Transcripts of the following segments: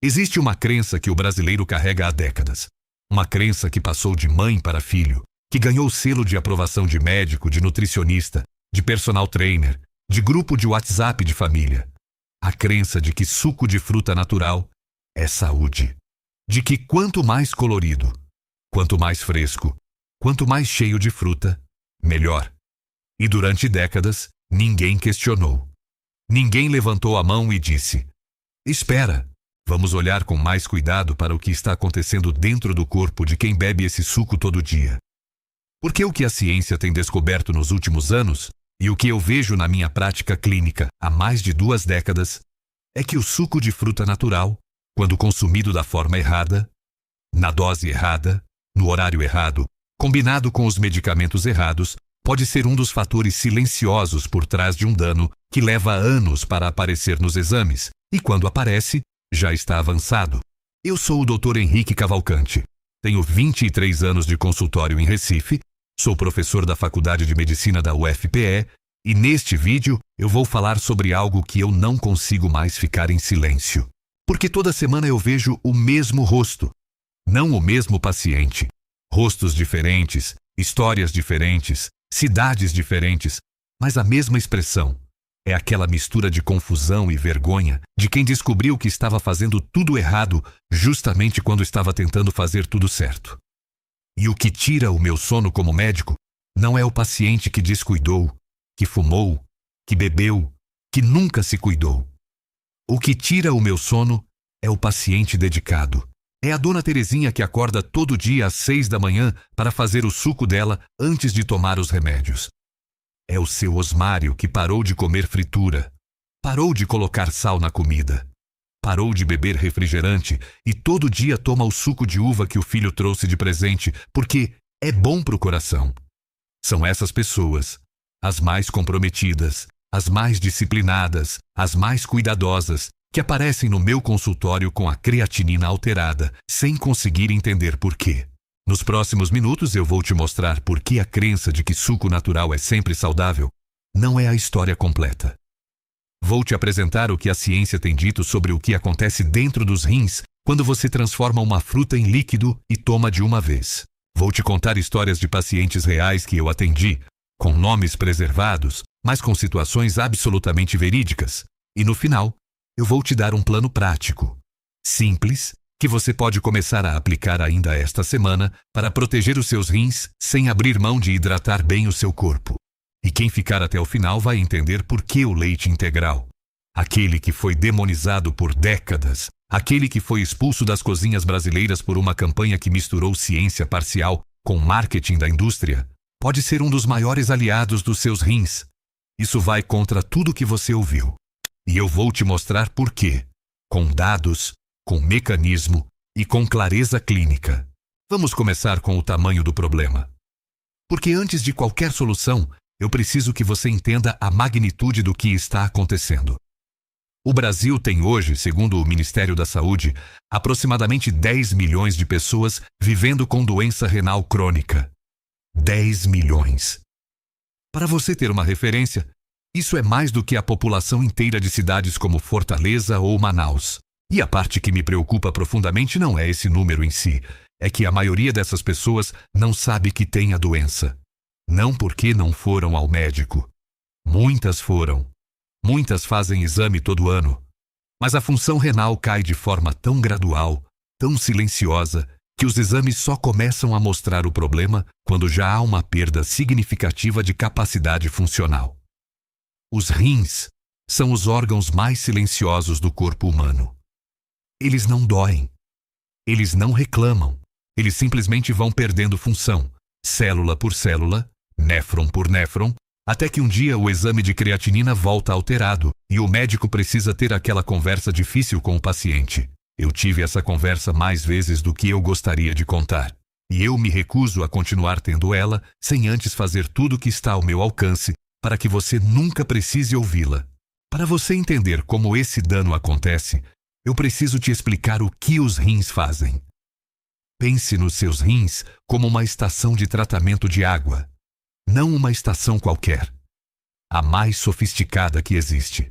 Existe uma crença que o brasileiro carrega há décadas. Uma crença que passou de mãe para filho, que ganhou o selo de aprovação de médico, de nutricionista, de personal trainer, de grupo de WhatsApp de família. A crença de que suco de fruta natural é saúde. De que quanto mais colorido, quanto mais fresco, quanto mais cheio de fruta, melhor. E durante décadas, ninguém questionou. Ninguém levantou a mão e disse: espera, vamos olhar com mais cuidado para o que está acontecendo dentro do corpo de quem bebe esse suco todo dia. Porque o que a ciência tem descoberto nos últimos anos, e o que eu vejo na minha prática clínica há mais de 2 décadas, é que o suco de fruta natural, quando consumido da forma errada, na dose errada, no horário errado, combinado com os medicamentos errados, pode ser um dos fatores silenciosos por trás de um dano que leva anos para aparecer nos exames, e quando aparece, já está avançado. Eu sou o Dr. Henrique Cavalcante. Tenho 23 anos de consultório em Recife, sou professor da Faculdade de Medicina da UFPE, e neste vídeo eu vou falar sobre algo que eu não consigo mais ficar em silêncio. Porque toda semana eu vejo o mesmo rosto, não o mesmo paciente. Rostos diferentes, histórias diferentes, cidades diferentes, mas a mesma expressão. É aquela mistura de confusão e vergonha de quem descobriu que estava fazendo tudo errado justamente quando estava tentando fazer tudo certo. E o que tira o meu sono como médico não é o paciente que descuidou, que fumou, que bebeu, que nunca se cuidou. O que tira o meu sono é o paciente dedicado. É a dona Terezinha que acorda todo dia às 6 da manhã para fazer o suco dela antes de tomar os remédios. É o seu Osmário que parou de comer fritura, parou de colocar sal na comida, parou de beber refrigerante e todo dia toma o suco de uva que o filho trouxe de presente porque é bom para o coração. São essas pessoas, as mais comprometidas, as mais disciplinadas, as mais cuidadosas, que aparecem no meu consultório com a creatinina alterada, sem conseguir entender por quê. Nos próximos minutos eu vou te mostrar por que a crença de que suco natural é sempre saudável não é a história completa. Vou te apresentar o que a ciência tem dito sobre o que acontece dentro dos rins quando você transforma uma fruta em líquido e toma de uma vez. Vou te contar histórias de pacientes reais que eu atendi, com nomes preservados, mas com situações absolutamente verídicas. E no final, eu vou te dar um plano prático, simples, que você pode começar a aplicar ainda esta semana para proteger os seus rins sem abrir mão de hidratar bem o seu corpo. E quem ficar até o final vai entender por que o leite integral. Aquele que foi demonizado por décadas, aquele que foi expulso das cozinhas brasileiras por uma campanha que misturou ciência parcial com marketing da indústria, pode ser um dos maiores aliados dos seus rins. Isso vai contra tudo que você ouviu. E eu vou te mostrar por quê, com dados, com mecanismo e com clareza clínica. Vamos começar com o tamanho do problema. Porque antes de qualquer solução, eu preciso que você entenda a magnitude do que está acontecendo. O Brasil tem hoje, segundo o Ministério da Saúde, aproximadamente 10 milhões de pessoas vivendo com doença renal crônica. 10 milhões. Para você ter uma referência, isso é mais do que a população inteira de cidades como Fortaleza ou Manaus. E a parte que me preocupa profundamente não é esse número em si, é que a maioria dessas pessoas não sabe que tem a doença. Não porque não foram ao médico. Muitas foram. Muitas fazem exame todo ano. Mas a função renal cai de forma tão gradual, tão silenciosa, que os exames só começam a mostrar o problema quando já há uma perda significativa de capacidade funcional. Os rins são os órgãos mais silenciosos do corpo humano. Eles não doem. Eles não reclamam. Eles simplesmente vão perdendo função, célula por célula, néfron por néfron, até que um dia o exame de creatinina volta alterado e o médico precisa ter aquela conversa difícil com o paciente. Eu tive essa conversa mais vezes do que eu gostaria de contar. E eu me recuso a continuar tendo ela sem antes fazer tudo o que está ao meu alcance para que você nunca precise ouvi-la. Para você entender como esse dano acontece, eu preciso te explicar o que os rins fazem. Pense nos seus rins como uma estação de tratamento de água, não uma estação qualquer, a mais sofisticada que existe.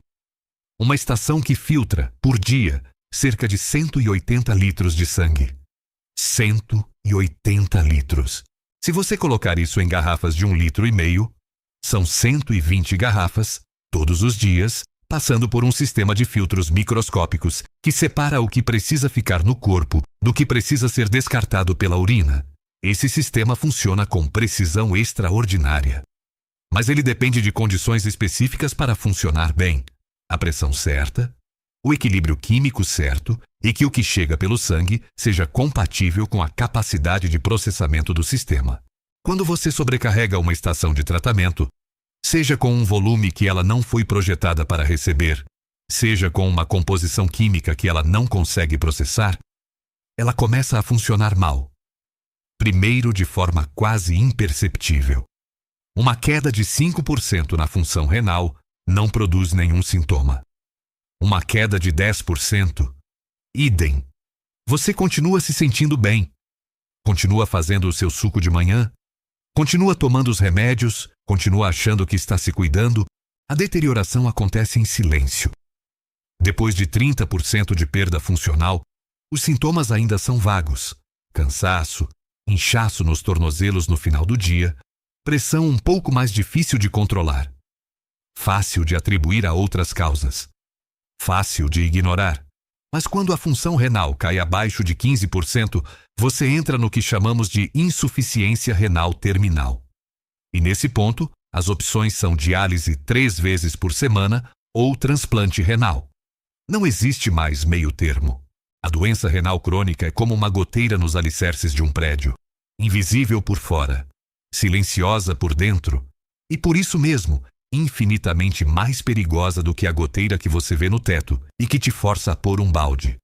Uma estação que filtra, por dia, cerca de 180 litros de sangue. 180 litros. Se você colocar isso em garrafas de 1,5 litro, são 120 garrafas, todos os dias, passando por um sistema de filtros microscópicos que separa o que precisa ficar no corpo do que precisa ser descartado pela urina. Esse sistema funciona com precisão extraordinária. Mas ele depende de condições específicas para funcionar bem. A pressão certa, o equilíbrio químico certo e que o que chega pelo sangue seja compatível com a capacidade de processamento do sistema. Quando você sobrecarrega uma estação de tratamento, seja com um volume que ela não foi projetada para receber, seja com uma composição química que ela não consegue processar, ela começa a funcionar mal. Primeiro, de forma quase imperceptível. Uma queda de 5% na função renal não produz nenhum sintoma. Uma queda de 10%, idem. Você continua se sentindo bem, continua fazendo o seu suco de manhã, continua tomando os remédios, continua achando que está se cuidando, a deterioração acontece em silêncio. Depois de 30% de perda funcional, os sintomas ainda são vagos. Cansaço, inchaço nos tornozelos no final do dia, pressão um pouco mais difícil de controlar. Fácil de atribuir a outras causas. Fácil de ignorar. Mas quando a função renal cai abaixo de 15%, você entra no que chamamos de insuficiência renal terminal. E nesse ponto, as opções são diálise 3 vezes por semana ou transplante renal. Não existe mais meio termo. A doença renal crônica é como uma goteira nos alicerces de um prédio, invisível por fora, silenciosa por dentro, e por isso mesmo, infinitamente mais perigosa do que a goteira que você vê no teto e que te força a pôr um balde.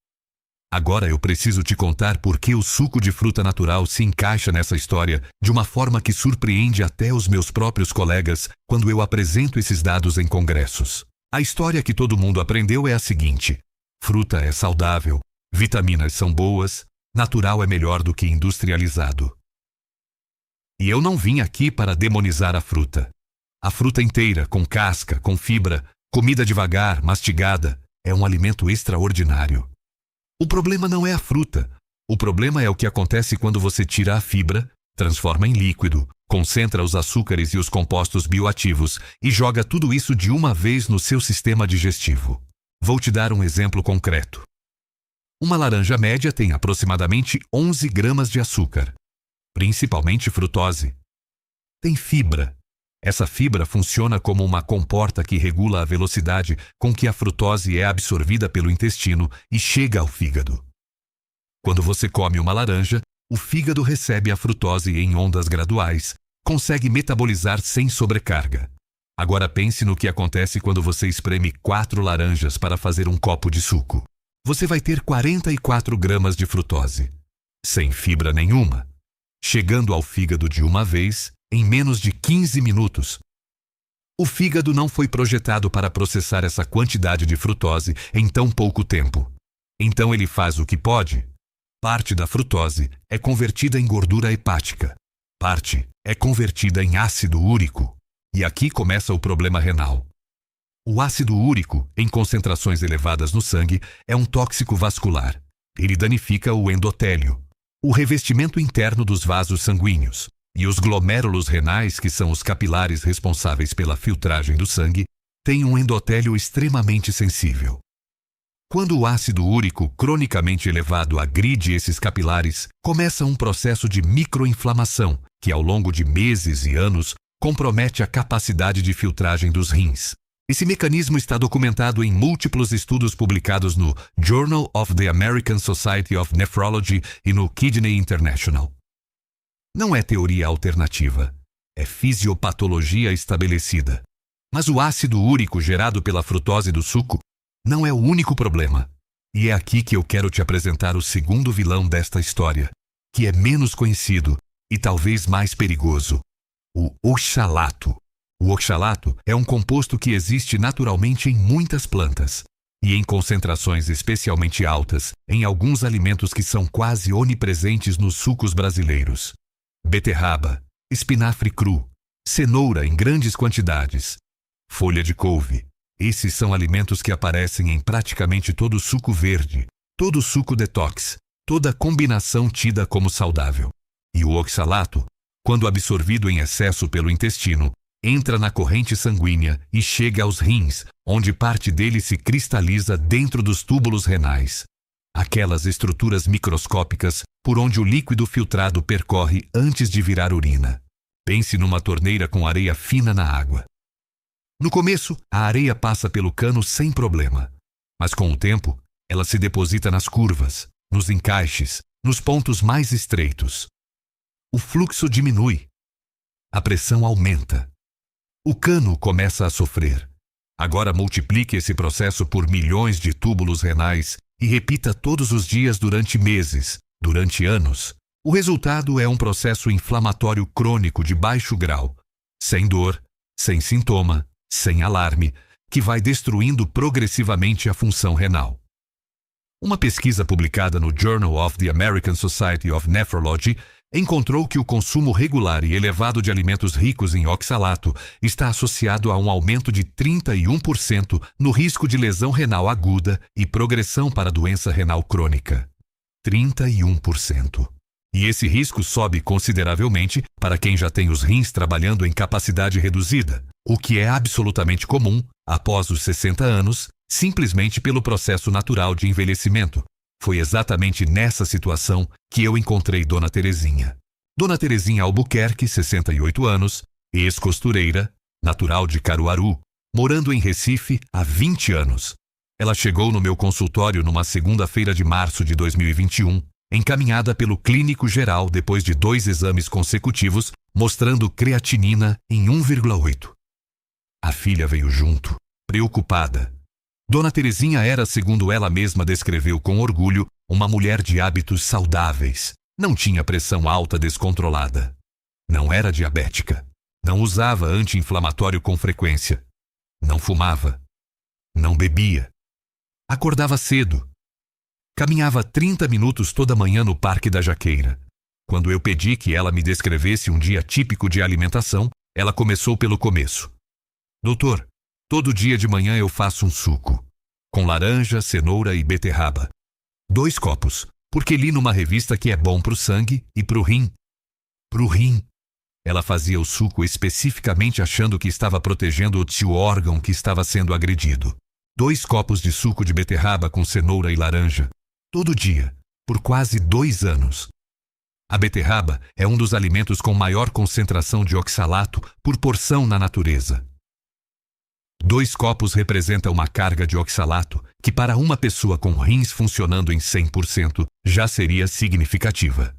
Agora eu preciso te contar por que o suco de fruta natural se encaixa nessa história de uma forma que surpreende até os meus próprios colegas quando eu apresento esses dados em congressos. A história que todo mundo aprendeu é a seguinte: fruta é saudável, vitaminas são boas, natural é melhor do que industrializado. E eu não vim aqui para demonizar a fruta. A fruta inteira, com casca, com fibra, comida devagar, mastigada, é um alimento extraordinário. O problema não é a fruta. O problema é o que acontece quando você tira a fibra, transforma em líquido, concentra os açúcares e os compostos bioativos e joga tudo isso de uma vez no seu sistema digestivo. Vou te dar um exemplo concreto. Uma laranja média tem aproximadamente 11 gramas de açúcar, principalmente frutose. Tem fibra. Essa fibra funciona como uma comporta que regula a velocidade com que a frutose é absorvida pelo intestino e chega ao fígado. Quando você come uma laranja, o fígado recebe a frutose em ondas graduais, consegue metabolizar sem sobrecarga. Agora pense no que acontece quando você espreme 4 laranjas para fazer um copo de suco. Você vai ter 44 gramas de frutose, sem fibra nenhuma, chegando ao fígado de uma vez em menos de 15 minutos. O fígado não foi projetado para processar essa quantidade de frutose em tão pouco tempo. Então ele faz o que pode. Parte da frutose é convertida em gordura hepática. Parte é convertida em ácido úrico. E aqui começa o problema renal. O ácido úrico, em concentrações elevadas no sangue, é um tóxico vascular. Ele danifica o endotélio, o revestimento interno dos vasos sanguíneos. E os glomérulos renais, que são os capilares responsáveis pela filtragem do sangue, têm um endotélio extremamente sensível. Quando o ácido úrico cronicamente elevado agride esses capilares, começa um processo de microinflamação, que ao longo de meses e anos compromete a capacidade de filtragem dos rins. Esse mecanismo está documentado em múltiplos estudos publicados no Journal of the American Society of Nephrology e no Kidney International. Não é teoria alternativa, é fisiopatologia estabelecida. Mas o ácido úrico gerado pela frutose do suco não é o único problema. E é aqui que eu quero te apresentar o segundo vilão desta história, que é menos conhecido e talvez mais perigoso: o oxalato. O oxalato é um composto que existe naturalmente em muitas plantas e em concentrações especialmente altas em alguns alimentos que são quase onipresentes nos sucos brasileiros. Beterraba, espinafre cru, cenoura em grandes quantidades, folha de couve. Esses são alimentos que aparecem em praticamente todo suco verde, todo suco detox, toda combinação tida como saudável. E o oxalato, quando absorvido em excesso pelo intestino, entra na corrente sanguínea e chega aos rins, onde parte dele se cristaliza dentro dos túbulos renais, aquelas estruturas microscópicas por onde o líquido filtrado percorre antes de virar urina. Pense numa torneira com areia fina na água. No começo, a areia passa pelo cano sem problema, mas com o tempo, ela se deposita nas curvas, nos encaixes, nos pontos mais estreitos. O fluxo diminui. A pressão aumenta. O cano começa a sofrer. Agora multiplique esse processo por milhões de túbulos renais e repita todos os dias durante meses, durante anos. O resultado é um processo inflamatório crônico de baixo grau, sem dor, sem sintoma, sem alarme, que vai destruindo progressivamente a função renal. Uma pesquisa publicada no Journal of the American Society of Nephrology encontrou que o consumo regular e elevado de alimentos ricos em oxalato está associado a um aumento de 31% no risco de lesão renal aguda e progressão para doença renal crônica. 31%. E esse risco sobe consideravelmente para quem já tem os rins trabalhando em capacidade reduzida, o que é absolutamente comum após os 60 anos, simplesmente pelo processo natural de envelhecimento. Foi exatamente nessa situação que eu encontrei Dona Terezinha. Dona Terezinha Albuquerque, 68 anos, ex-costureira, natural de Caruaru, morando em Recife há 20 anos. Ela chegou no meu consultório numa segunda-feira de março de 2021, encaminhada pelo clínico geral depois de 2 exames consecutivos, mostrando creatinina em 1,8. A filha veio junto, preocupada. Dona Terezinha era, segundo ela mesma descreveu com orgulho, uma mulher de hábitos saudáveis. Não tinha pressão alta descontrolada. Não era diabética. Não usava anti-inflamatório com frequência. Não fumava. Não bebia. Acordava cedo. Caminhava 30 minutos toda manhã no Parque da Jaqueira. Quando eu pedi que ela me descrevesse um dia típico de alimentação, ela começou pelo começo. Doutor, todo dia de manhã eu faço um suco, com laranja, cenoura e beterraba. 2 copos, porque li numa revista que é bom pro sangue e pro rim. Pro rim. Ela fazia o suco especificamente achando que estava protegendo o tio órgão que estava sendo agredido. 2 copos de suco de beterraba com cenoura e laranja. Todo dia, por quase 2 anos. A beterraba é um dos alimentos com maior concentração de oxalato por porção na natureza. 2 copos representa uma carga de oxalato que para uma pessoa com rins funcionando em 100% já seria significativa.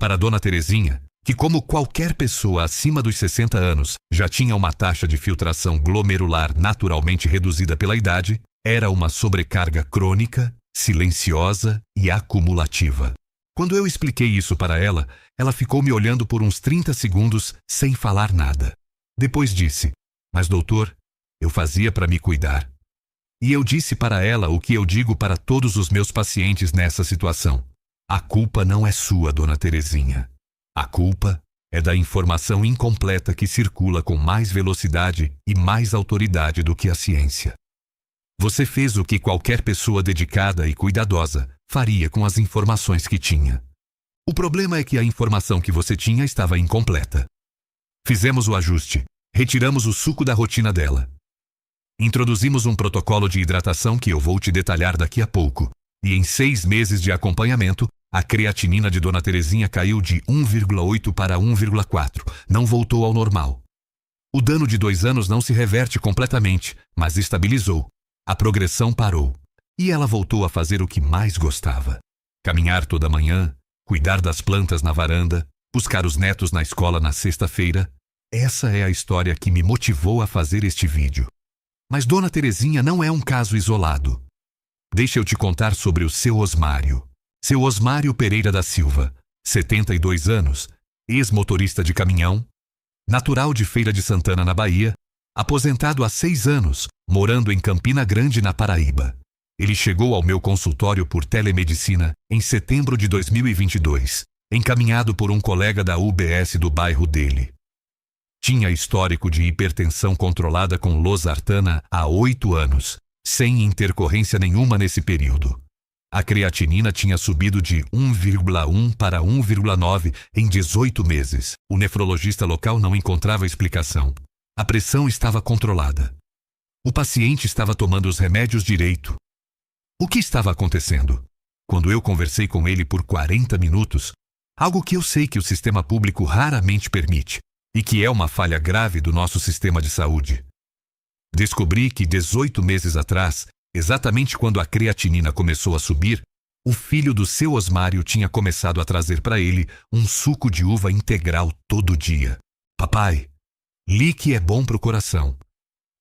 Para Dona Terezinha, que como qualquer pessoa acima dos 60 anos já tinha uma taxa de filtração glomerular naturalmente reduzida pela idade, era uma sobrecarga crônica, silenciosa e acumulativa. Quando eu expliquei isso para ela, ela ficou me olhando por uns 30 segundos sem falar nada. Depois disse, mas doutor, eu fazia para me cuidar. E eu disse para ela o que eu digo para todos os meus pacientes nessa situação. A culpa não é sua, Dona Terezinha. A culpa é da informação incompleta que circula com mais velocidade e mais autoridade do que a ciência. Você fez o que qualquer pessoa dedicada e cuidadosa faria com as informações que tinha. O problema é que a informação que você tinha estava incompleta. Fizemos o ajuste, retiramos o suco da rotina dela. Introduzimos um protocolo de hidratação que eu vou te detalhar daqui a pouco, e em 6 meses de acompanhamento, a creatinina de Dona Terezinha caiu de 1,8 para 1,4, não voltou ao normal. O dano de 2 anos não se reverte completamente, mas estabilizou. A progressão parou, e ela voltou a fazer o que mais gostava. Caminhar toda manhã, cuidar das plantas na varanda, buscar os netos na escola na sexta-feira. Essa é a história que me motivou a fazer este vídeo. Mas Dona Terezinha não é um caso isolado. Deixa eu te contar sobre o seu Osmário. Seu Osmário Pereira da Silva, 72 anos, ex-motorista de caminhão, natural de Feira de Santana, na Bahia, aposentado há 6 anos, morando em Campina Grande, na Paraíba. Ele chegou ao meu consultório por telemedicina em setembro de 2022, encaminhado por um colega da UBS do bairro dele. Tinha histórico de hipertensão controlada com losartana há 8 anos, sem intercorrência nenhuma nesse período. A creatinina tinha subido de 1,1 para 1,9 em 18 meses. O nefrologista local não encontrava explicação. A pressão estava controlada. O paciente estava tomando os remédios direito. O que estava acontecendo? Quando eu conversei com ele por 40 minutos, algo que eu sei que o sistema público raramente permite, e que é uma falha grave do nosso sistema de saúde. Descobri que 18 meses atrás, exatamente quando a creatinina começou a subir, o filho do seu Osmário tinha começado a trazer para ele um suco de uva integral todo dia. Papai, li que é bom para o coração.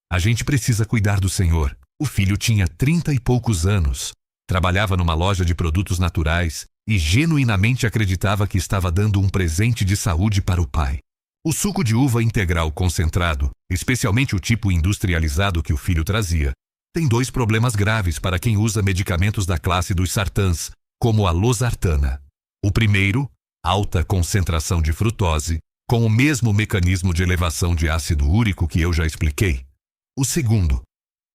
A gente precisa cuidar do Senhor. O filho tinha 30 e poucos anos, trabalhava numa loja de produtos naturais e genuinamente acreditava que estava dando um presente de saúde para o pai. O suco de uva integral concentrado, especialmente o tipo industrializado que o filho trazia, tem 2 problemas graves para quem usa medicamentos da classe dos sartans, como a losartana. O primeiro, alta concentração de frutose, com o mesmo mecanismo de elevação de ácido úrico que eu já expliquei. O segundo,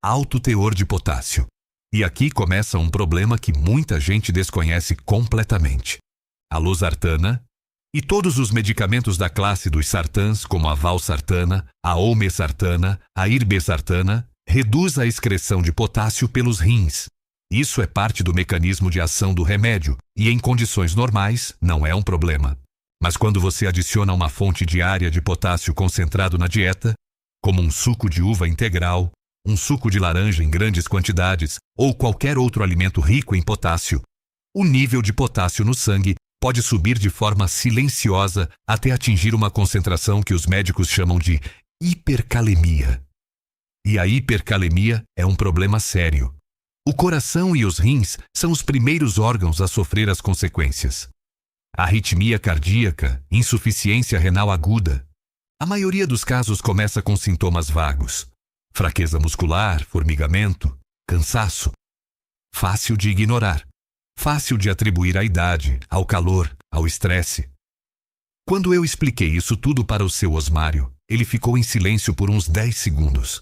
alto teor de potássio. E aqui começa um problema que muita gente desconhece completamente. A losartana e todos os medicamentos da classe dos sartans, como a valsartana, a olmesartana, a irbesartana, reduz a excreção de potássio pelos rins. Isso é parte do mecanismo de ação do remédio e, em condições normais, não é um problema. Mas quando você adiciona uma fonte diária de potássio concentrado na dieta, como um suco de uva integral, um suco de laranja em grandes quantidades ou qualquer outro alimento rico em potássio, o nível de potássio no sangue pode subir de forma silenciosa até atingir uma concentração que os médicos chamam de hipercalemia. E a hipercalemia é um problema sério. O coração e os rins são os primeiros órgãos a sofrer as consequências. Arritmia cardíaca, insuficiência renal aguda. A maioria dos casos começa com sintomas vagos. Fraqueza muscular, formigamento, cansaço. Fácil de ignorar. Fácil de atribuir à idade, ao calor, ao estresse. Quando eu expliquei isso tudo para o seu Osmário, ele ficou em silêncio por uns 10 segundos.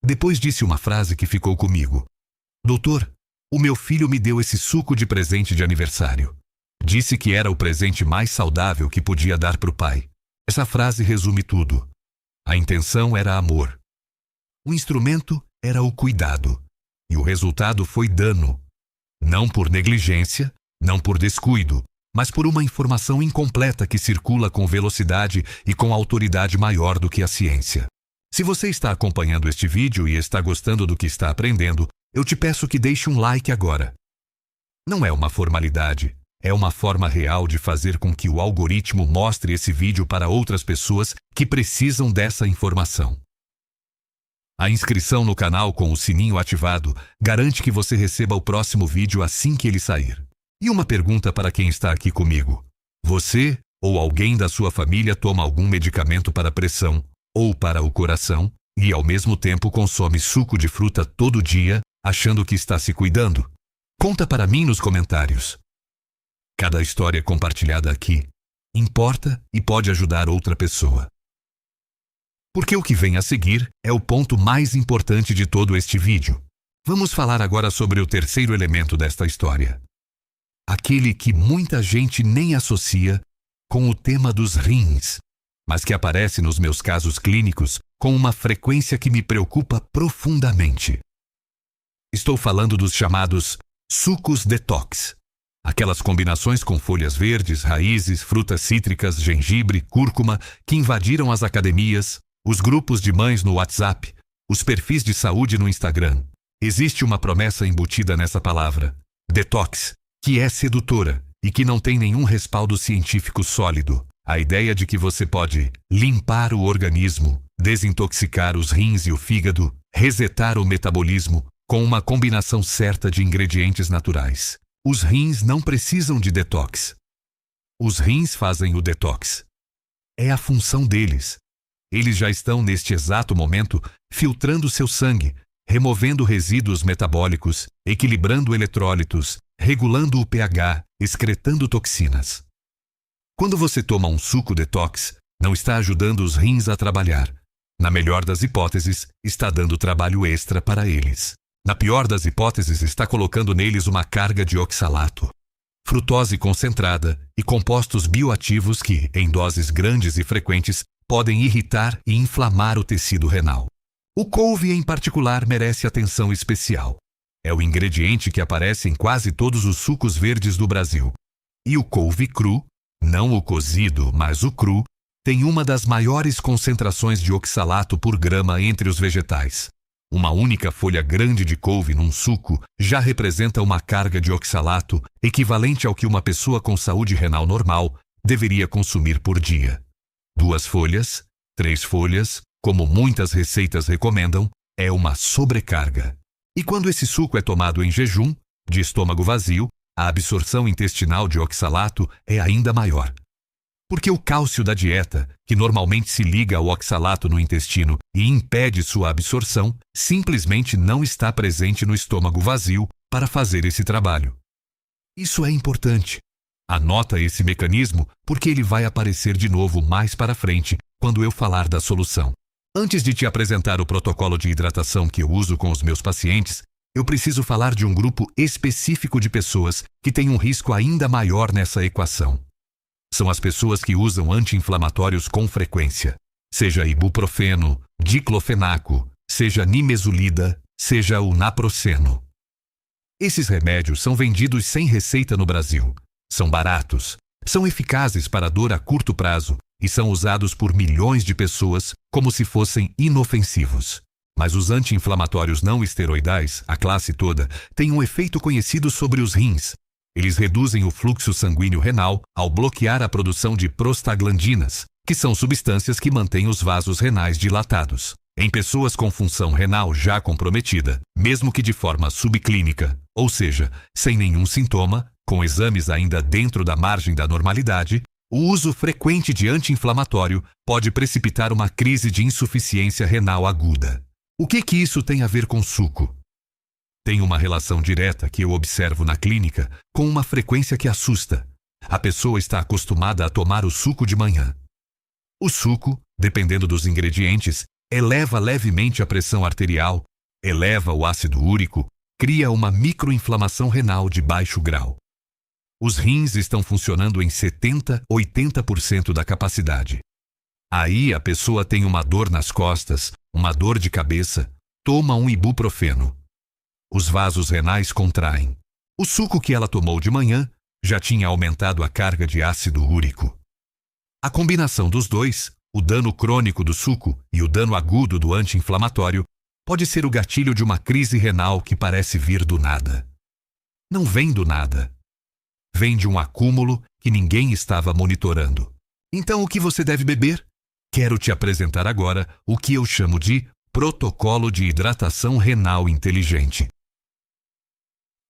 Depois disse uma frase que ficou comigo. Doutor, o meu filho me deu esse suco de presente de aniversário. Disse que era o presente mais saudável que podia dar para o pai. Essa frase resume tudo. A intenção era amor. O instrumento era o cuidado. E o resultado foi dano. Não por negligência, não por descuido, mas por uma informação incompleta que circula com velocidade e com autoridade maior do que a ciência. Se você está acompanhando este vídeo e está gostando do que está aprendendo, eu te peço que deixe um like agora. Não é uma formalidade, é uma forma real de fazer com que o algoritmo mostre esse vídeo para outras pessoas que precisam dessa informação. A inscrição no canal com o sininho ativado garante que você receba o próximo vídeo assim que ele sair. E uma pergunta para quem está aqui comigo. Você ou alguém da sua família toma algum medicamento para pressão ou para o coração e ao mesmo tempo consome suco de fruta todo dia, achando que está se cuidando? Conta para mim nos comentários. Cada história compartilhada aqui importa e pode ajudar outra pessoa. Porque o que vem a seguir é o ponto mais importante de todo este vídeo. Vamos falar agora sobre o terceiro elemento desta história. Aquele que muita gente nem associa com o tema dos rins, mas que aparece nos meus casos clínicos com uma frequência que me preocupa profundamente. Estou falando dos chamados sucos detox. Aquelas combinações com folhas verdes, raízes, frutas cítricas, gengibre, cúrcuma que invadiram as academias, os grupos de mães no WhatsApp, os perfis de saúde no Instagram. Existe uma promessa embutida nessa palavra, detox, que é sedutora e que não tem nenhum respaldo científico sólido. A ideia de que você pode limpar o organismo, desintoxicar os rins e o fígado, resetar o metabolismo com uma combinação certa de ingredientes naturais. Os rins não precisam de detox. Os rins fazem o detox. É a função deles. Eles já estão neste exato momento filtrando seu sangue, removendo resíduos metabólicos, equilibrando eletrólitos, regulando o pH, excretando toxinas. Quando você toma um suco detox, não está ajudando os rins a trabalhar. Na melhor das hipóteses, está dando trabalho extra para eles. Na pior das hipóteses, está colocando neles uma carga de oxalato, frutose concentrada e compostos bioativos que, em doses grandes e frequentes, podem irritar e inflamar o tecido renal. O couve, em particular, merece atenção especial. É o ingrediente que aparece em quase todos os sucos verdes do Brasil. E o couve cru, não o cozido, mas o cru, tem uma das maiores concentrações de oxalato por grama entre os vegetais. Uma única folha grande de couve num suco já representa uma carga de oxalato equivalente ao que uma pessoa com saúde renal normal deveria consumir por dia. 2 folhas, 3 folhas, como muitas receitas recomendam, é uma sobrecarga. E quando esse suco é tomado em jejum, de estômago vazio, a absorção intestinal de oxalato é ainda maior. Porque o cálcio da dieta, que normalmente se liga ao oxalato no intestino e impede sua absorção, simplesmente não está presente no estômago vazio para fazer esse trabalho. Isso é importante. Anota esse mecanismo porque ele vai aparecer de novo mais para frente quando eu falar da solução. Antes de te apresentar o protocolo de hidratação que eu uso com os meus pacientes, eu preciso falar de um grupo específico de pessoas que têm um risco ainda maior nessa equação. São as pessoas que usam anti-inflamatórios com frequência, seja ibuprofeno, diclofenaco, seja nimesulida, seja o naproxeno. Esses remédios são vendidos sem receita no Brasil. São baratos, são eficazes para dor a curto prazo e são usados por milhões de pessoas como se fossem inofensivos. Mas os anti-inflamatórios não esteroidais, a classe toda, têm um efeito conhecido sobre os rins. Eles reduzem o fluxo sanguíneo renal ao bloquear a produção de prostaglandinas, que são substâncias que mantêm os vasos renais dilatados. Em pessoas com função renal já comprometida, mesmo que de forma subclínica, ou seja, sem nenhum sintoma, com exames ainda dentro da margem da normalidade, o uso frequente de anti-inflamatório pode precipitar uma crise de insuficiência renal aguda. O que isso tem a ver com suco? Tem uma relação direta que eu observo na clínica com uma frequência que assusta. A pessoa está acostumada a tomar o suco de manhã. O suco, dependendo dos ingredientes, eleva levemente a pressão arterial, eleva o ácido úrico, cria uma microinflamação renal de baixo grau. Os rins estão funcionando em 70, 80% da capacidade. Aí a pessoa tem uma dor nas costas, uma dor de cabeça, toma um ibuprofeno. Os vasos renais contraem. O suco que ela tomou de manhã já tinha aumentado a carga de ácido úrico. A combinação dos dois, o dano crônico do suco e o dano agudo do anti-inflamatório, pode ser o gatilho de uma crise renal que parece vir do nada. Não vem do nada. Vem de um acúmulo que ninguém estava monitorando. Então o que você deve beber? Quero te apresentar agora o que eu chamo de protocolo de hidratação renal inteligente.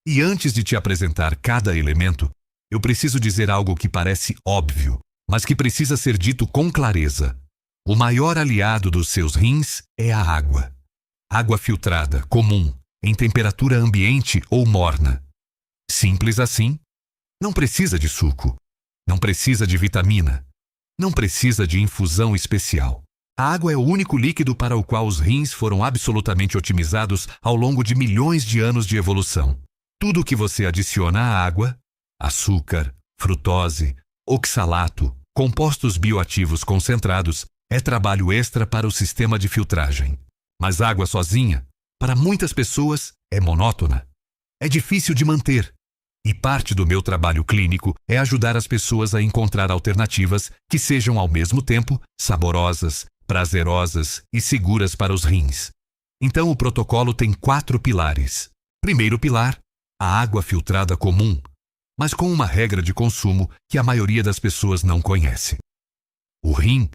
E antes de te apresentar cada elemento, eu preciso dizer algo que parece óbvio, mas que precisa ser dito com clareza. O maior aliado dos seus rins é a água. Água filtrada, comum, em temperatura ambiente ou morna. Simples assim. Não precisa de suco. Não precisa de vitamina. Não precisa de infusão especial. A água é o único líquido para o qual os rins foram absolutamente otimizados ao longo de milhões de anos de evolução. Tudo o que você adiciona à água, açúcar, frutose, oxalato, compostos bioativos concentrados, é trabalho extra para o sistema de filtragem. Mas água sozinha, para muitas pessoas, é monótona. É difícil de manter. E parte do meu trabalho clínico é ajudar as pessoas a encontrar alternativas que sejam ao mesmo tempo saborosas, prazerosas e seguras para os rins. Então o protocolo tem 4 pilares. Primeiro pilar, a água filtrada comum, mas com uma regra de consumo que a maioria das pessoas não conhece. O rim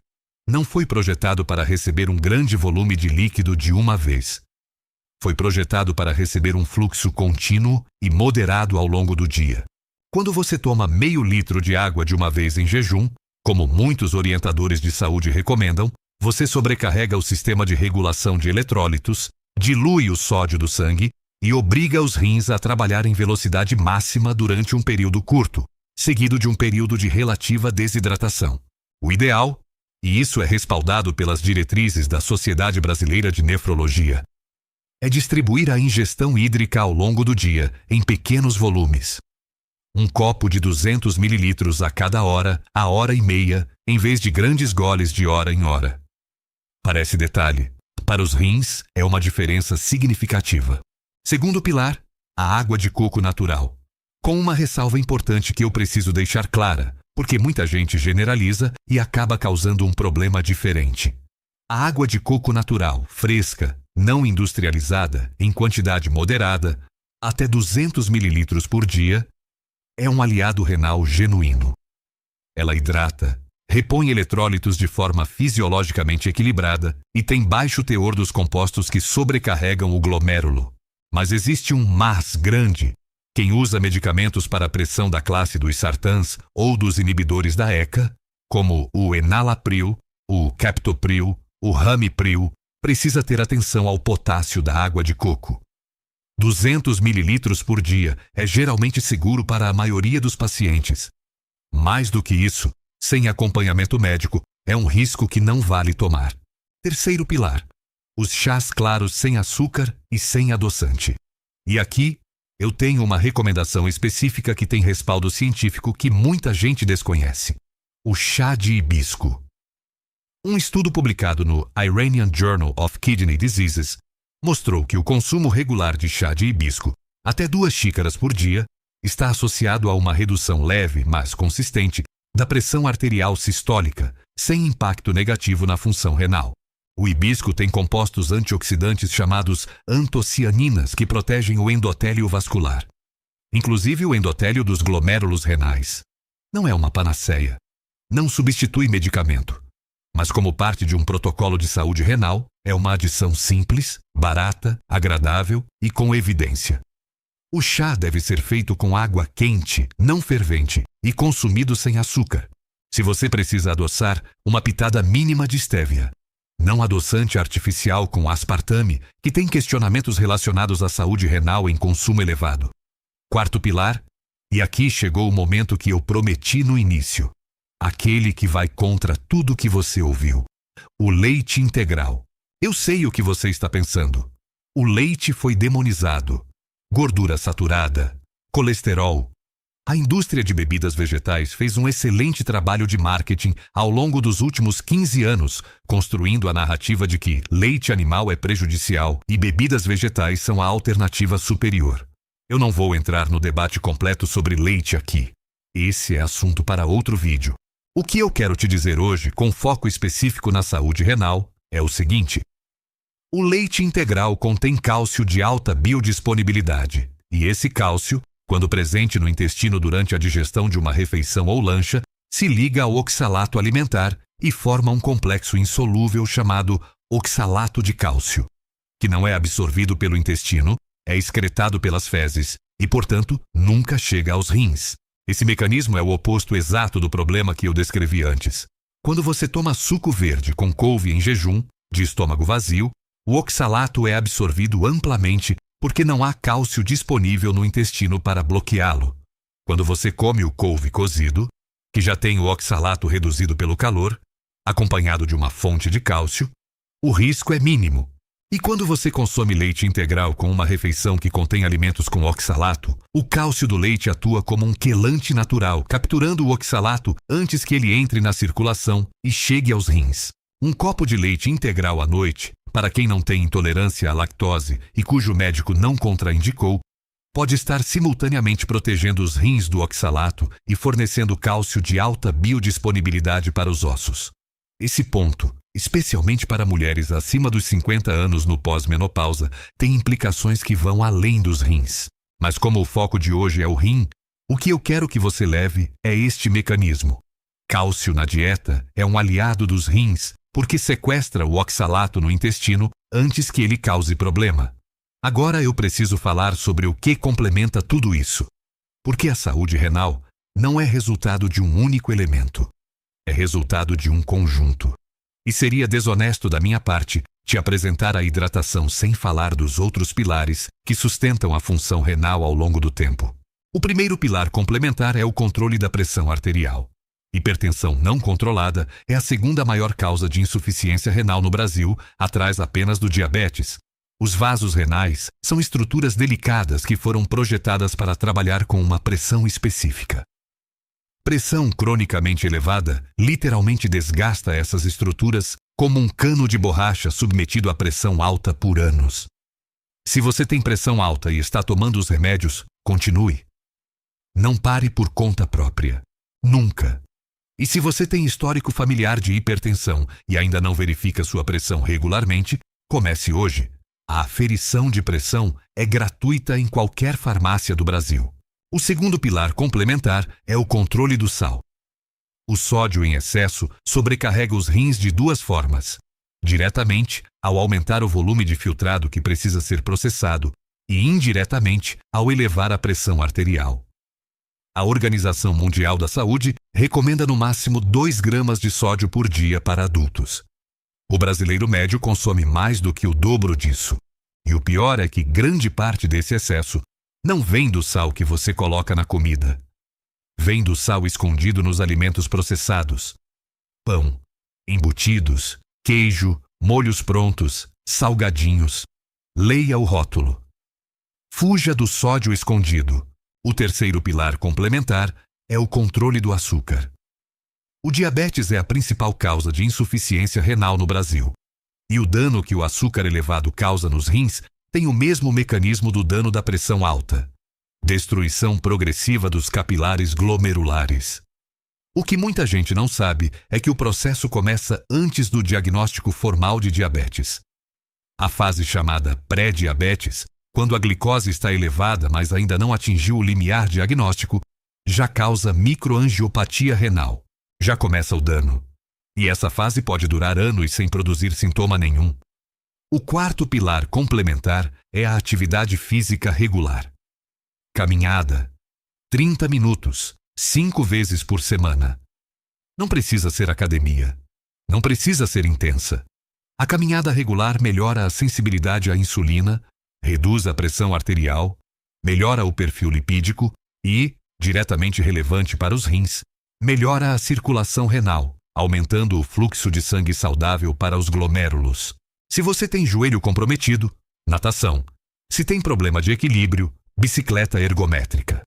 não foi projetado para receber um grande volume de líquido de uma vez. Foi projetado para receber um fluxo contínuo e moderado ao longo do dia. Quando você toma meio litro de água de uma vez em jejum, como muitos orientadores de saúde recomendam, você sobrecarrega o sistema de regulação de eletrólitos, dilui o sódio do sangue e obriga os rins a trabalhar em velocidade máxima durante um período curto, seguido de um período de relativa desidratação. O ideal, e isso é respaldado pelas diretrizes da Sociedade Brasileira de Nefrologia, é distribuir a ingestão hídrica ao longo do dia, em pequenos volumes. Um copo de 200 ml a cada hora, a hora e meia, em vez de grandes goles de hora em hora. Parece detalhe. Para os rins, é uma diferença significativa. Segundo pilar, a água de coco natural. Com uma ressalva importante que eu preciso deixar clara, porque muita gente generaliza e acaba causando um problema diferente. A água de coco natural, fresca, não industrializada, em quantidade moderada, até 200 ml por dia, é um aliado renal genuíno. Ela hidrata, repõe eletrólitos de forma fisiologicamente equilibrada e tem baixo teor dos compostos que sobrecarregam o glomérulo. Mas existe um mas grande. Quem usa medicamentos para a pressão da classe dos sartans ou dos inibidores da ECA, como o enalapril, o captopril, o ramipril, precisa ter atenção ao potássio da água de coco. 200 ml por dia é geralmente seguro para a maioria dos pacientes. Mais do que isso, sem acompanhamento médico, é um risco que não vale tomar. Terceiro pilar, os chás claros sem açúcar e sem adoçante. E aqui, eu tenho uma recomendação específica que tem respaldo científico que muita gente desconhece. O chá de hibisco. Um estudo publicado no Iranian Journal of Kidney Diseases mostrou que o consumo regular de chá de hibisco, até 2 xícaras por dia, está associado a uma redução leve, mas consistente, da pressão arterial sistólica, sem impacto negativo na função renal. O hibisco tem compostos antioxidantes chamados antocianinas que protegem o endotélio vascular, inclusive o endotélio dos glomérulos renais. Não é uma panaceia. Não substitui medicamento. Mas como parte de um protocolo de saúde renal, é uma adição simples, barata, agradável e com evidência. O chá deve ser feito com água quente, não fervente, e consumido sem açúcar. Se você precisa adoçar, uma pitada mínima de estévia. Não adoçante artificial com aspartame, que tem questionamentos relacionados à saúde renal em consumo elevado. Quarto pilar, e aqui chegou o momento que eu prometi no início. Aquele que vai contra tudo que você ouviu. O leite integral. Eu sei o que você está pensando. O leite foi demonizado. Gordura saturada, colesterol. A indústria de bebidas vegetais fez um excelente trabalho de marketing ao longo dos últimos 15 anos, construindo a narrativa de que leite animal é prejudicial e bebidas vegetais são a alternativa superior. Eu não vou entrar no debate completo sobre leite aqui. Esse é assunto para outro vídeo. O que eu quero te dizer hoje, com foco específico na saúde renal, é o seguinte. O leite integral contém cálcio de alta biodisponibilidade, e esse cálcio, quando presente no intestino durante a digestão de uma refeição ou lancha, se liga ao oxalato alimentar e forma um complexo insolúvel chamado oxalato de cálcio, que não é absorvido pelo intestino, é excretado pelas fezes e, portanto, nunca chega aos rins. Esse mecanismo é o oposto exato do problema que eu descrevi antes. Quando você toma suco verde com couve em jejum, de estômago vazio, o oxalato é absorvido amplamente porque não há cálcio disponível no intestino para bloqueá-lo. Quando você come o couve cozido, que já tem o oxalato reduzido pelo calor, acompanhado de uma fonte de cálcio, o risco é mínimo. E quando você consome leite integral com uma refeição que contém alimentos com oxalato, o cálcio do leite atua como um quelante natural, capturando o oxalato antes que ele entre na circulação e chegue aos rins. Um copo de leite integral à noite, para quem não tem intolerância à lactose e cujo médico não contraindicou, pode estar simultaneamente protegendo os rins do oxalato e fornecendo cálcio de alta biodisponibilidade para os ossos. Esse ponto, especialmente para mulheres acima dos 50 anos no pós-menopausa, tem implicações que vão além dos rins. Mas como o foco de hoje é o rim, o que eu quero que você leve é este mecanismo. Cálcio na dieta é um aliado dos rins porque sequestra o oxalato no intestino antes que ele cause problema. Agora eu preciso falar sobre o que complementa tudo isso. Porque a saúde renal não é resultado de um único elemento. É resultado de um conjunto. E seria desonesto da minha parte te apresentar a hidratação sem falar dos outros pilares que sustentam a função renal ao longo do tempo. O primeiro pilar complementar é o controle da pressão arterial. Hipertensão não controlada é a segunda maior causa de insuficiência renal no Brasil, atrás apenas do diabetes. Os vasos renais são estruturas delicadas que foram projetadas para trabalhar com uma pressão específica. Pressão cronicamente elevada literalmente desgasta essas estruturas como um cano de borracha submetido a pressão alta por anos. Se você tem pressão alta e está tomando os remédios, continue. Não pare por conta própria. Nunca. E se você tem histórico familiar de hipertensão e ainda não verifica sua pressão regularmente, comece hoje. A aferição de pressão é gratuita em qualquer farmácia do Brasil. O segundo pilar complementar é o controle do sal. O sódio em excesso sobrecarrega os rins de duas formas: diretamente, ao aumentar o volume de filtrado que precisa ser processado, e indiretamente, ao elevar a pressão arterial. A Organização Mundial da Saúde recomenda no máximo 2 gramas de sódio por dia para adultos. O brasileiro médio consome mais do que o dobro disso. E o pior é que grande parte desse excesso não vem do sal que você coloca na comida. Vem do sal escondido nos alimentos processados. Pão, embutidos, queijo, molhos prontos, salgadinhos. Leia o rótulo. Fuja do sódio escondido. O terceiro pilar complementar é o controle do açúcar. O diabetes é a principal causa de insuficiência renal no Brasil. E o dano que o açúcar elevado causa nos rins tem o mesmo mecanismo do dano da pressão alta: destruição progressiva dos capilares glomerulares. O que muita gente não sabe é que o processo começa antes do diagnóstico formal de diabetes. A fase chamada pré-diabetes, quando a glicose está elevada, mas ainda não atingiu o limiar diagnóstico, já causa microangiopatia renal. Já começa o dano. E essa fase pode durar anos sem produzir sintoma nenhum. O quarto pilar complementar é a atividade física regular. Caminhada. 30 minutos, 5 vezes por semana. Não precisa ser academia. Não precisa ser intensa. A caminhada regular melhora a sensibilidade à insulina, reduz a pressão arterial, melhora o perfil lipídico e, diretamente relevante para os rins, melhora a circulação renal, aumentando o fluxo de sangue saudável para os glomérulos. Se você tem joelho comprometido, natação. Se tem problema de equilíbrio, bicicleta ergométrica.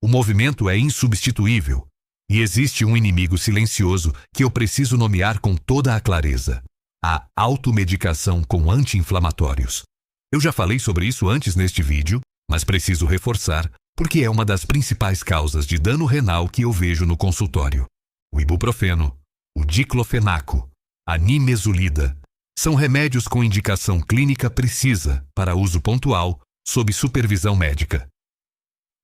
O movimento é insubstituível e existe um inimigo silencioso que eu preciso nomear com toda a clareza: a automedicação com anti-inflamatórios. Eu já falei sobre isso antes neste vídeo, mas preciso reforçar porque é uma das principais causas de dano renal que eu vejo no consultório. O ibuprofeno, o diclofenaco, a nimesulida são remédios com indicação clínica precisa para uso pontual, sob supervisão médica.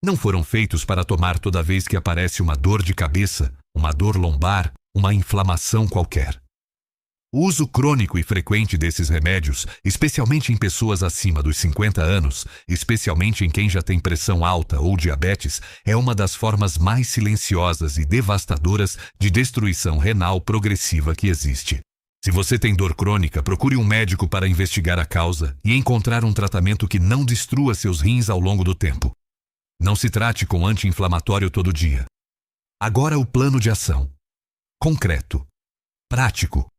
Não foram feitos para tomar toda vez que aparece uma dor de cabeça, uma dor lombar, uma inflamação qualquer. O uso crônico e frequente desses remédios, especialmente em pessoas acima dos 50 anos, especialmente em quem já tem pressão alta ou diabetes, é uma das formas mais silenciosas e devastadoras de destruição renal progressiva que existe. Se você tem dor crônica, procure um médico para investigar a causa e encontrar um tratamento que não destrua seus rins ao longo do tempo. Não se trate com anti-inflamatório todo dia. Agora o plano de ação. Concreto. Prático.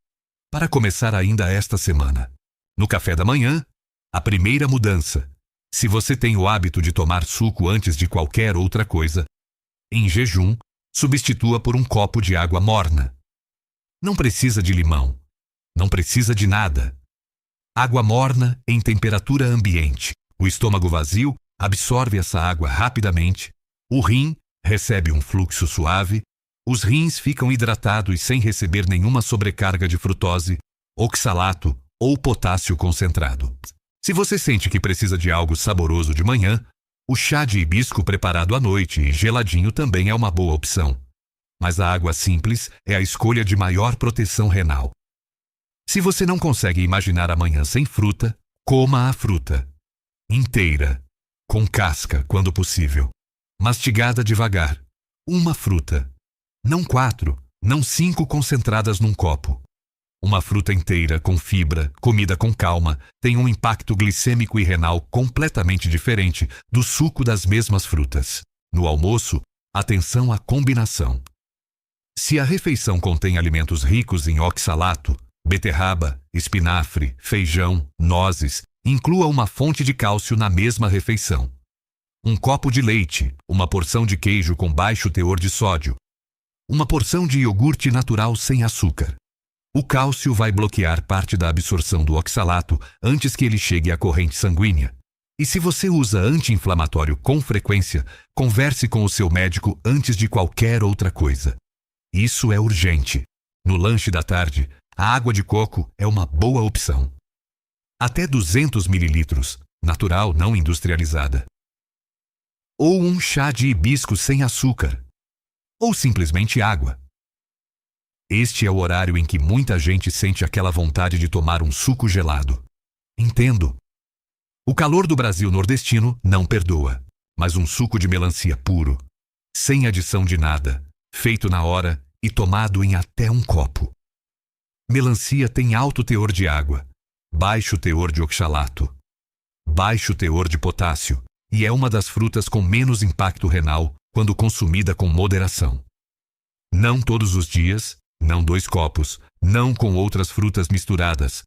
Para começar ainda esta semana. No café da manhã, a primeira mudança. Se você tem o hábito de tomar suco antes de qualquer outra coisa, em jejum, substitua por um copo de água morna. Não precisa de limão. Não precisa de nada. Água morna em temperatura ambiente. O estômago vazio absorve essa água rapidamente. O rim recebe um fluxo suave. Os rins ficam hidratados sem receber nenhuma sobrecarga de frutose, oxalato ou potássio concentrado. Se você sente que precisa de algo saboroso de manhã, o chá de hibisco preparado à noite e geladinho também é uma boa opção. Mas a água simples é a escolha de maior proteção renal. Se você não consegue imaginar a manhã sem fruta, coma a fruta. Inteira, com casca quando possível. Mastigada devagar. Uma fruta. Não 4, não 5 concentradas num copo. Uma fruta inteira, com fibra, comida com calma, tem um impacto glicêmico e renal completamente diferente do suco das mesmas frutas. No almoço, atenção à combinação. Se a refeição contém alimentos ricos em oxalato, beterraba, espinafre, feijão, nozes, Inclua uma fonte de cálcio na mesma refeição. Um copo de leite, uma porção de queijo com baixo teor de sódio, uma porção de iogurte natural sem açúcar. O cálcio vai bloquear parte da absorção do oxalato antes que ele chegue à corrente sanguínea. E se você usa anti-inflamatório com frequência, converse com o seu médico antes de qualquer outra coisa. Isso é urgente. No lanche da tarde, a água de coco é uma boa opção. Até 200 ml, natural, não industrializada. Ou um chá de hibisco sem açúcar. Ou simplesmente água. Este é o horário em que muita gente sente aquela vontade de tomar um suco gelado. Entendo. O calor do Brasil nordestino não perdoa, mas um suco de melancia puro, sem adição de nada, feito na hora e tomado em até um copo. Melancia tem alto teor de água, baixo teor de oxalato, baixo teor de potássio e é uma das frutas com menos impacto renal quando consumida com moderação. Não todos os dias, não 2 copos, não com outras frutas misturadas,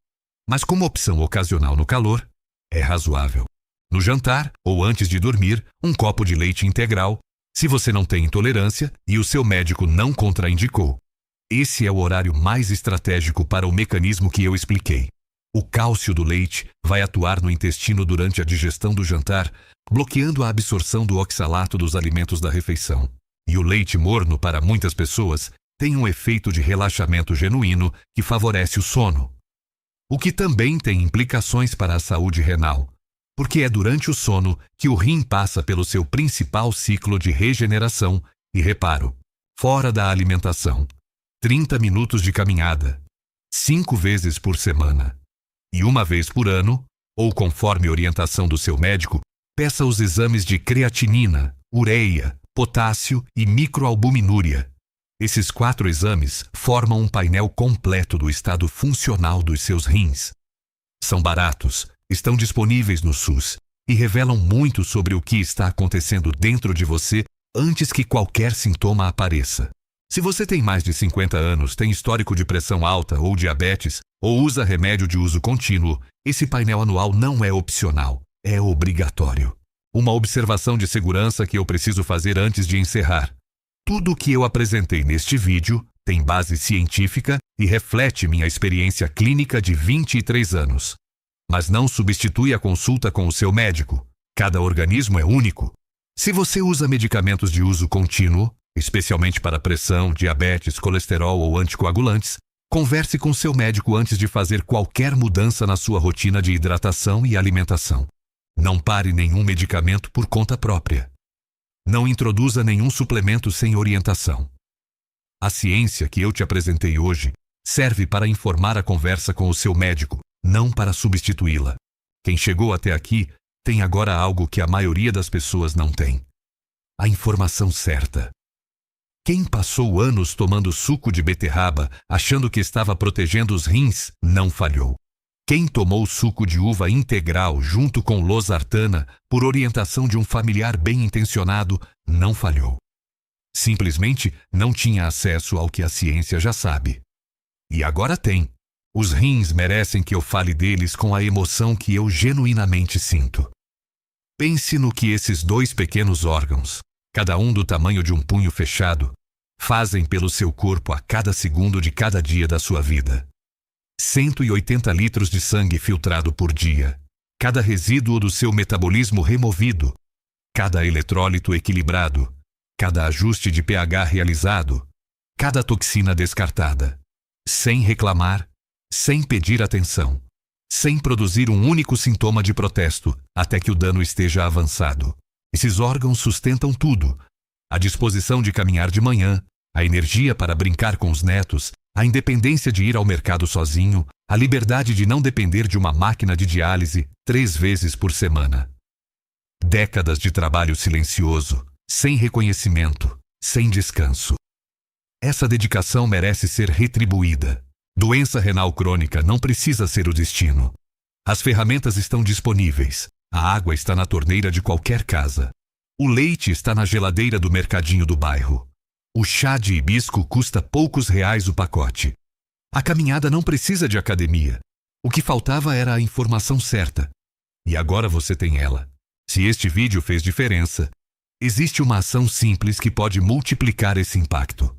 mas como opção ocasional no calor, é razoável. No jantar ou antes de dormir, um copo de leite integral, se você não tem intolerância e o seu médico não contraindicou. Esse é o horário mais estratégico para o mecanismo que eu expliquei. O cálcio do leite vai atuar no intestino durante a digestão do jantar, bloqueando a absorção do oxalato dos alimentos da refeição. E o leite morno, para muitas pessoas, tem um efeito de relaxamento genuíno que favorece o sono. O que também tem implicações para a saúde renal, porque é durante o sono que o rim passa pelo seu principal ciclo de regeneração e reparo, fora da alimentação. 30 minutos de caminhada, 5 vezes por semana. E 1 vez por ano, ou conforme orientação do seu médico, peça os exames de creatinina, ureia, potássio e microalbuminúria. Esses 4 exames formam um painel completo do estado funcional dos seus rins. São baratos, estão disponíveis no SUS e revelam muito sobre o que está acontecendo dentro de você antes que qualquer sintoma apareça. Se você tem mais de 50 anos, tem histórico de pressão alta ou diabetes, ou usa remédio de uso contínuo, esse painel anual não é opcional, é obrigatório. Uma observação de segurança que eu preciso fazer antes de encerrar. Tudo o que eu apresentei neste vídeo tem base científica e reflete minha experiência clínica de 23 anos. Mas não substitui a consulta com o seu médico. Cada organismo é único. Se você usa medicamentos de uso contínuo, especialmente para pressão, diabetes, colesterol ou anticoagulantes, converse com seu médico antes de fazer qualquer mudança na sua rotina de hidratação e alimentação. Não pare nenhum medicamento por conta própria. Não introduza nenhum suplemento sem orientação. A ciência que eu te apresentei hoje serve para informar a conversa com o seu médico, não para substituí-la. Quem chegou até aqui tem agora algo que a maioria das pessoas não tem: a informação certa. Quem passou anos tomando suco de beterraba achando que estava protegendo os rins não falhou. Quem tomou suco de uva integral junto com losartana por orientação de um familiar bem intencionado não falhou. Simplesmente não tinha acesso ao que a ciência já sabe. E agora tem. Os rins merecem que eu fale deles com a emoção que eu genuinamente sinto. Pense no que esses 2 pequenos órgãos, cada um do tamanho de um punho fechado, fazem pelo seu corpo a cada segundo de cada dia da sua vida. 180 litros de sangue filtrado por dia, cada resíduo do seu metabolismo removido, cada eletrólito equilibrado, cada ajuste de pH realizado, cada toxina descartada, sem reclamar, sem pedir atenção, sem produzir um único sintoma de protesto até que o dano esteja avançado. Esses órgãos sustentam tudo: a disposição de caminhar de manhã, a energia para brincar com os netos, a independência de ir ao mercado sozinho, a liberdade de não depender de uma máquina de diálise 3 vezes por semana. Décadas de trabalho silencioso, sem reconhecimento, sem descanso. Essa dedicação merece ser retribuída. Doença renal crônica não precisa ser o destino. As ferramentas estão disponíveis. A água está na torneira de qualquer casa. O leite está na geladeira do mercadinho do bairro. O chá de hibisco custa poucos reais o pacote. A caminhada não precisa de academia. O que faltava era a informação certa, E agora você tem ela. Se este vídeo fez diferença, existe uma ação simples que pode multiplicar esse impacto.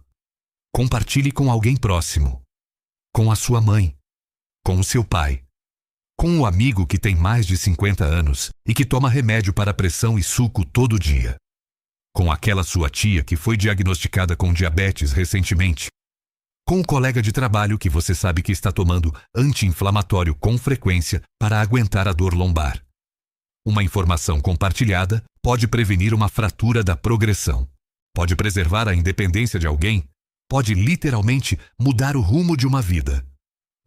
Compartilhe com alguém próximo. Com a sua mãe. Com o seu pai. Com o amigo que tem mais de 50 anos e que toma remédio para pressão e suco todo dia. Com aquela sua tia que foi diagnosticada com diabetes recentemente. Com o colega de trabalho que você sabe que está tomando anti-inflamatório com frequência para aguentar a dor lombar. Uma informação compartilhada pode prevenir uma fratura da progressão. Pode preservar a independência de alguém. Pode literalmente mudar o rumo de uma vida.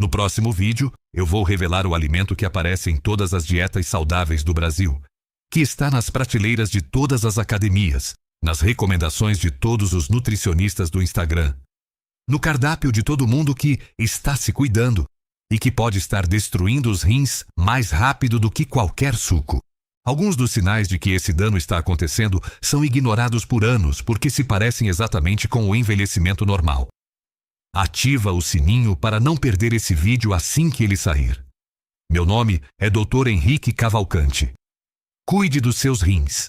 No próximo vídeo, eu vou revelar o alimento que aparece em todas as dietas saudáveis do Brasil, que está nas prateleiras de todas as academias, nas recomendações de todos os nutricionistas do Instagram, no cardápio de todo mundo que está se cuidando e que pode estar destruindo os rins mais rápido do que qualquer suco. Alguns dos sinais de que esse dano está acontecendo são ignorados por anos porque se parecem exatamente com o envelhecimento normal. Ativa o sininho para não perder esse vídeo assim que ele sair. Meu nome é Dr. Henrique Cavalcante. Cuide dos seus rins.